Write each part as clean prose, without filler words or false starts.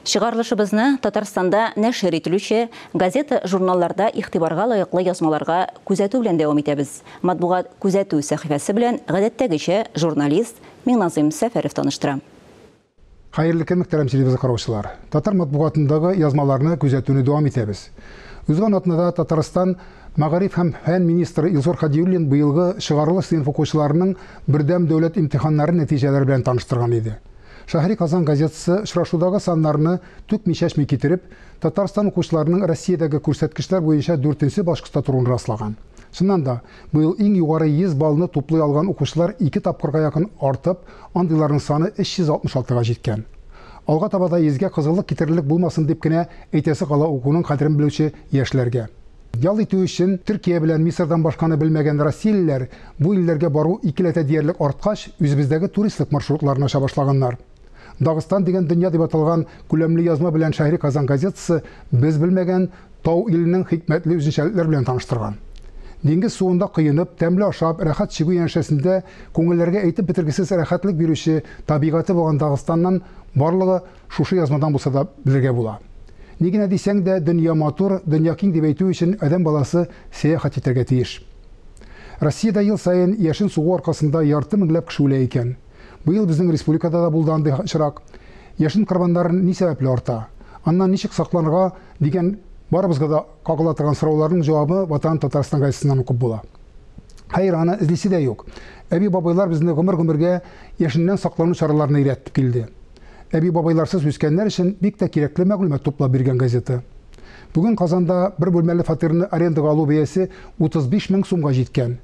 Чыгарылышыбызны Татарстанда нәшер ителүче газета, журналларда игътибарга лаеклы язмаларга күзәтү белән дәвам итәбез. Матбугат күзәтү сәхифәсе белән гадәттәгечә журналист Миңназыйм Сәфәров таныштыра. Хәерле көн, мөхтәрәм телевизор караучылар. Татар матбугатындагы язмаларны күзәтүне дәвам итәбез. Үзгән атнада Татарстан Мәгариф һәм фән министры Илсур Хәдиуллин быелгы чыгарылыш сыйныф укучыларының бердәм дәүләт имтиханнары нәтиҗәләре белән таныштырган иде. Шәһри Казан газетасы очрашудагы саннарны түкми-чәчми китереп, Татарстан укучыларының Россиядәге күрсәткечләр буенча 4нче башкычта торуын раслаган. Шуннан да, быел иң югары 100 баллны туплый алган укучылар 2 тапкырга якын артып, андыйларның саны 366-га җиткән. Алга табада йөзгә кызыллык китерерлек булмасын дип кенә әйтәсе кала укуның кадерен белүче яшьләргә. Ял итү өчен Төркия белән Мисырдан башканы белмәгән россиялеләр бу илләргә бару икеләтә диярлек арткач, үзебездәге туристлык маршрутларына аша башлаганнар. Дагыстан дигән дөнья дип аталган күләмле язма белән Шәһри Казан газетасы без белмәгән тау иленең хикмәтле үзенчәлекләр белән таныштырган. Диңгез суында кыенып, тәмле ашап, рәхәт чигү янәшәсендә күңелләргә әйтеп бетергесез рәхәтлек бирүче табигаты булган Дагыстаннан барлыгы шушы язмадан булса да белергә була. Нигенә дисәң дә, дөнья матур, дөнья киң дип әйтү өчен адәм баласы сәяхәт итәргә тиеш. Россиядә ел саен яшен сугу аркасында ярты меңләп кеше үлә икән. Быел безнең республикада да булды андый очрак. Яшен корбаннарын ни сәбәпле арта? Аннан ничек сакланырга дигән барыбызга да кагыла торган сорауларның җавабы Ватан Татарстан газетасыннан укып була. Хәер, аны эзлисе дә юк. Әби-бабайлар безне гомер-гомергә яшеннән саклану чараларына өйрәтеп килде. Әби-бабайларсыз үскәннәр өчен бик тә кирәкле мәгълүмат туплап биргән газета. Бүген Казанда бер бүлмәле фатирны арендага алу бәясе 35 мең сумга җиткән.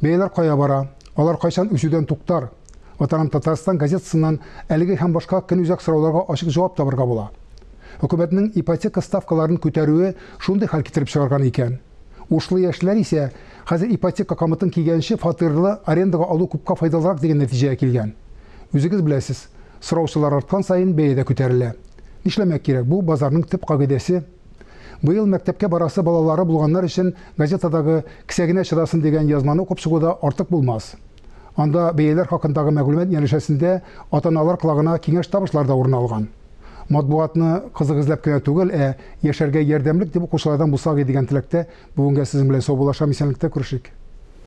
Бәяләр кая бара? Алар кайчан үсүдән туктар? Ватан Татарстан газетасыннан әлеге һәм башка көнүзәк сорауларга ачык җавап табарга була. Хөкүмәтнең ипотека ставкаларын күтәрүе шундый хәл китереп чыгарган икән. Ушлы яшьләр исә хәзер ипотека камытын кигәнче фатирлы арендага алу күпкә файдалырак дигән нәтиҗәгә килгән. Үзегез беләсез, сораучылар арткан саен бәя дә күтәрелә. Нишләмәк кирәк? Бу базарның төп кагыйдәсе. Быел мәктәпкә барасы балалары булганнар өчен газетадагы кисәгенә чыдасын дигән язманы укып чыгуда артык булмас. Анда бәяләр хакындагы мәгълүмат янәшәсендә ата-аналар кылагына киңәш табышлар да урын алган. Матбугатны кызык эзләп кенә түгел, яшәргә ярдәмлек дип укучылардан булсак дигән теләктә бүгенгә сезнең белән сау булашам, исәнлектә күрешик.